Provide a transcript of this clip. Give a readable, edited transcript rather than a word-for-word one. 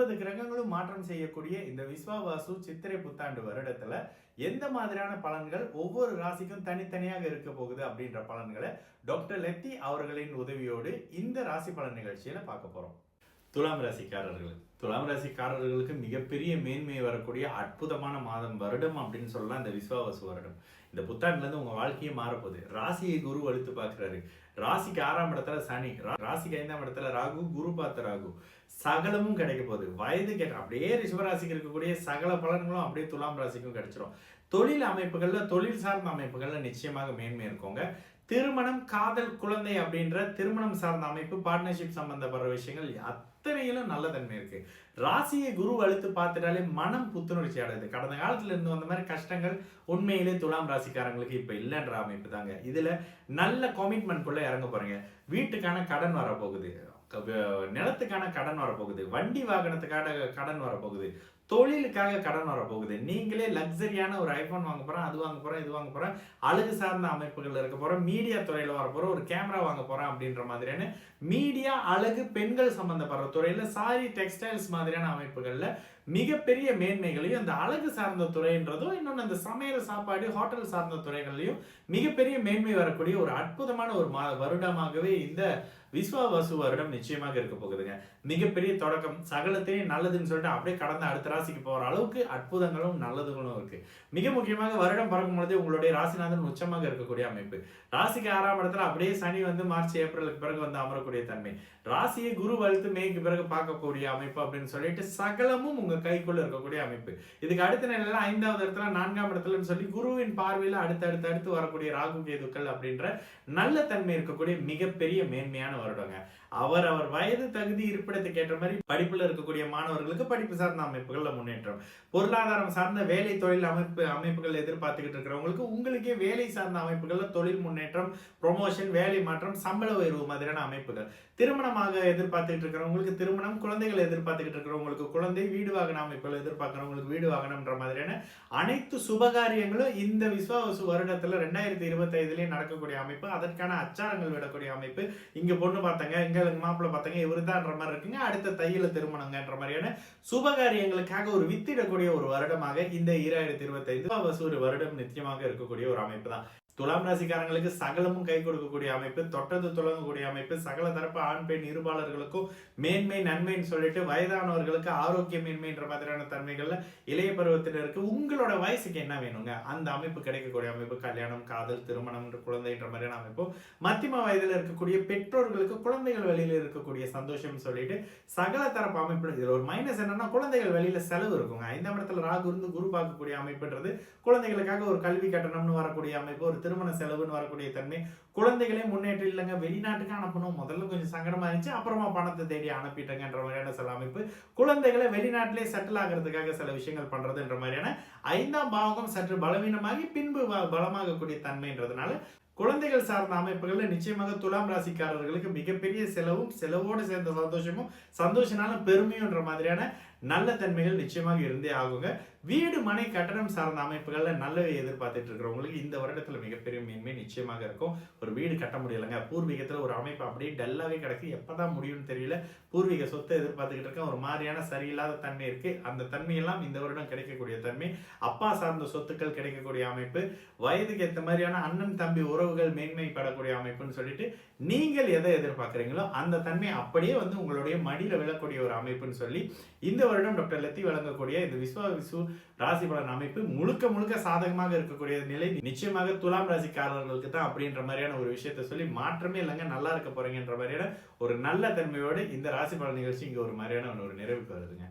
9 கிரகங்களும் மாற்றம் செய்யக்கூடிய இந்த விஸ்வாவாசு சித்திரை புத்தாண்டு வருடத்துல எந்த மாதிரியான பலன்கள் ஒவ்வொரு ராசிக்கும் தனித்தனியாக இருக்க போகுது அப்படின்ற பலன்களை டாக்டர் லெத்தி அவர்களின் உதவியோடு இந்த ராசி பலன் நிகழ்ச்சியில பார்க்க போறோம். துலாம் ராசிக்காரர்களுக்கு மிகப்பெரிய மேன்மை வரக்கூடிய அற்புதமான மாதம் வருடம் அப்படின்னு சொல்லலாம் இந்த விஸ்வாவசு வருடம். இந்த புத்தாண்டுல இருந்து உங்க வாழ்க்கையே மாறப்போகுது. ராசியை குரு வலுத்து பார்க்கிறாரு. ராசிக்கு 6ஆம் இடத்துல சனி, ராசிக்கு 5ஆம் இடத்துல ராகு, குரு பார்த்த ராகு, சகலமும் கிடைக்க போகுது. வயது கேட்ட அப்படியே ரிஷபராசிக்கு இருக்கக்கூடிய சகல பலன்களும் அப்படியே துலாம் ராசிக்கும் கிடைச்சிரும். தொழில் அமைப்புகள்ல, தொழில் சார்ந்த அமைப்புகள்ல நிச்சயமாக மேன்மை இருக்கோங்க. திருமணம், காதல், குழந்தை அப்படின்ற திருமணம் சார்ந்த அமைப்பு, பார்ட்னர்ஷிப் சம்பந்தப்படுற விஷயங்கள் அத்தனையிலும் நல்ல தன்மை இருக்கு. ராசியை குரு அழுத்து பார்த்துட்டாலே மனம் புத்துணர்ச்சி அடையுது. கடந்த காலத்துல இருந்து வந்த மாதிரி கஷ்டங்கள் உண்மையிலே துலாம் ராசிக்காரங்களுக்கு இப்ப இல்லைன்ற அமைப்பு தாங்க. இதுல நல்ல கமிட்மெண்ட்குள்ள இறங்க போறீங்க. வீட்டுக்கான கடன் வரப்போகுது, நிலத்துக்கான கடன் வரப்போகுது, வண்டி வாகனத்துக்கான கடன் வரப்போகுது, தொழிலுக்காக கடன் வரப்போகுது. நீங்களே லக்ஸரியான ஒரு ஐபோன் வாங்க போறேன், அது வாங்க போறேன், இது வாங்க போறேன், அழகு சார்ந்த அமைப்புகள் இருக்க போறேன், மீடியா துறையில வர போறோம், ஒரு கேமரா வாங்க போறேன் அப்படின்ற மாதிரியான மீடியா, அழகு, பெண்கள் சம்பந்தப்படுற துறையில, சாரி, டெக்ஸ்டைல்ஸ் மாதிரியான அமைப்புகள்ல மிகப்பெரிய மேன்மைகளையும், அந்த அழகு சார்ந்த துறைன்றதும், இன்னொன்று அந்த சமையல், சாப்பாடு, ஹோட்டல் சார்ந்த துறைகள்லையும் மிகப்பெரிய மேன்மை வரக்கூடிய ஒரு அற்புதமான ஒரு வருடமாகவே இந்த விஸ்வாவசு வருடம் நிச்சயமாக இருக்க போகுதுங்க. மிகப்பெரிய தொடக்கம், சகலத்தையும் நல்லதுன்னு சொல்லிட்டு அப்படியே கடந்த அடுத்த ராசிக்கு போற அளவுக்கு அற்புதங்களும் நல்லதுகளும் இருக்கு. மிக முக்கியமாக வருடம் பறக்கும் பொழுது உங்களுடைய ராசிநாதன் உச்சமாக இருக்கக்கூடிய அமைப்பு. ராசிக்கு 6ஆம் இடத்துல அப்படியே சனி வந்து மார்ச், ஏப்ரலுக்கு பிறகு வந்து அமரக்கூடிய தன்மை. ராசியை குரு வலுத்து மேய்க்கு பிறகு பார்க்கக்கூடிய அமைப்பு அப்படின்னு சொல்லிட்டு சகலமும் உங்க கைக்குள்ள இருக்கக்கூடிய அமைப்பு. இதுக்கு அடுத்த நிலையில 5ஆவது இடத்துல, 4ஆம் இடத்துலன்னு சொல்லி குருவின் பார்வையில அடுத்து வரக்கூடிய ராகு கேதுக்கள் அப்படின்ற நல்ல தன்மை இருக்கக்கூடிய மிகப்பெரிய மேன்மையான வருடங்க. அவர் வயது, தகுதி, இருப்பிடத்துக்கு ஏற்ற மாதிரி படிப்புல இருக்கக்கூடிய மாணவர்களுக்கு படிப்பு சார்ந்த அமைப்புகள்ல முன்னேற்றம், பொருளாதாரம் சார்ந்த வேலை, தொழில் அமைப்புகள் எதிர்பார்த்துக்கிட்டு இருக்கிறவங்களுக்கு உங்களுக்கே வேலை சார்ந்த அமைப்புகள்ல தொழில் முன்னேற்றம், ப்ரொமோஷன், வேலை மாற்றம், சம்பள உயர்வு மாதிரியான அமைப்புகள், திருமணமாக எதிர்பார்த்துக்கிட்டு இருக்கிறவங்களுக்கு திருமணம், குழந்தைகளை எதிர்பார்த்துக்கிட்டு இருக்கிறவங்களுக்கு குழந்தை, வீடு வாகன அமைப்புகள் எதிர்பார்க்கிறவங்களுக்கு வீடு வாகனம்ன்ற மாதிரியான அனைத்து சுபகாரியங்களும் இந்த விஸ்வாவசு வருடத்துல 2025 நடக்கக்கூடிய அமைப்பு. அதற்கான அச்சாரங்கள் விடக்கூடிய அமைப்பு. இங்க பொண்ணு பார்த்தாங்க, எங்களுக்கு மாப்பிள்ள பார்த்தாங்க, இவருதான்ற மாதிரி இருக்குங்க, அடுத்த தையில திருமணங்கன்ற மாதிரியான சுபகாரியங்களுக்காக ஒரு வித்திடக்கூடிய ஒரு வருடமாக இந்த 2025 ஒரு வருடம் நிச்சயமாக இருக்கக்கூடிய ஒரு அமைப்பு தான். துலாம் ராசிக்காரங்களுக்கு சகலமும் கை கொடுக்கக்கூடிய அமைப்பு, தொட்டது துளங்கக்கூடிய அமைப்பு, சகல தரப்பு ஆண் பெண் இருபாளர்களுக்கும் மேன்மை, நன்மைன்னு சொல்லிட்டு வயதானவர்களுக்கு ஆரோக்கிய மேன்மைன்ற மாதிரியான தன்மைகள்ல இளைய பருவத்தினருக்கு உங்களோட வயசுக்கு என்ன வேணுங்க அந்த அமைப்பு கிடைக்கக்கூடிய அமைப்பு. கல்யாணம், காதல், திருமணம், குழந்தைன்ற மாதிரியான அமைப்பு. மத்தியம வயதுல இருக்கக்கூடிய பெற்றோர்களுக்கு குழந்தைகள் வழியில இருக்கக்கூடிய சந்தோஷம் சொல்லிட்டு சகல தரப்பு அமைப்பு. இதுல ஒரு மைனஸ் என்னன்னா குழந்தைகள் வழியில செலவு இருக்குங்க. 5ஆம் இடத்துல ராகு இருந்து குரு பார்க்கக்கூடிய அமைப்புன்றது குழந்தைகளுக்காக ஒரு கல்வி கட்டணம்னு வரக்கூடிய அமைப்பு, ஒரு திருமண செலவுன்னு வரக்கூடிய தன்மை. குழந்தைகளே முன்னேற்றம் இல்லைங்க, வெளிநாட்டுக்கு அனுப்பணும், முதல்ல கொஞ்சம் சங்கடமா இருந்துச்சு, அப்புறமா பணத்தை தேடி அனுப்பிட்டங்கன்ற மாதிரியான சில அமைப்பு. குழந்தைகளை வெளிநாட்டிலே செட்டில் ஆகிறதுக்காக சில விஷயங்கள் பண்றதுன்ற மாதிரியான 5ஆம் பாவகம் சற்று பலவீனமாகி பின்பு பலமாகக்கூடிய தன்மைன்றதுனால குழந்தைகள் சார்ந்த அமைப்புகள்ல நிச்சயமாக துலாம் ராசிக்காரர்களுக்கு மிகப்பெரிய செலவும், செலவோடு சேர்ந்த சந்தோஷமும், சந்தோஷனால பெருமையுன்ற மாதிரியான நல்ல தன்மைகள் நிச்சயமாக இருந்தே ஆகுங்க. வீடு, மனை, கட்டணம் சார்ந்த அமைப்புகள்ல நல்லவை எதிர்பார்த்துட்டு இருக்கிறவங்களுக்கு இந்த வருடத்துல மிகப்பெரிய மேன்மை நிச்சயமாக இருக்கும். ஒரு வீடு கட்ட முடியலைங்க, பூர்வீகத்துல ஒரு அமைப்பு அப்படியே டல்லாவே கிடக்கு, எப்பதான் முடியும்னு தெரியல, பூர்வீக சொத்தை எதிர்பார்த்துக்கிட்டு இருக்கேன், ஒரு மாதிரியான சரியில்லாத தன்மை இருக்கு, அந்த தன்மையெல்லாம் இந்த வருடம் கிடைக்கக்கூடிய தன்மை. அப்பா சார்ந்த சொத்துக்கள் கிடைக்கக்கூடிய அமைப்பு, வயதுக்கு ஏற்ற மாதிரியான அண்ணன் தம்பி உறவுகள் மேன்மைப்படக்கூடிய அமைப்புன்னு சொல்லிட்டு நீங்கள் எதை எதிர்பார்க்குறீங்களோ அந்த தன்மை அப்படியே வந்து உங்களுடைய மடியில விழக்கூடிய ஒரு அமைப்புன்னு சொல்லி இந்த வருடம் டாக்டர் லெத்தி வழங்கக்கூடிய இந்த விஸ்வாவசு ராசி பலன் அமைப்பு முழுக்க சாதகமாக இருக்கக்கூடிய நிலை நிச்சயமாக துலாம் ராசிக்காரர்களுக்கு தான் அப்படின்ற மாதிரியான ஒரு விஷயத்த சொல்லி மாற்றமே இல்லைங்க, நல்லா இருக்க போறீங்கன்ற மாதிரியான ஒரு நல்ல தன்மையோடு இந்த ராசி பலன் நிகழ்ச்சி இங்க ஒரு மாதிரியான ஒரு நிறைவுக்கு வருதுங்க.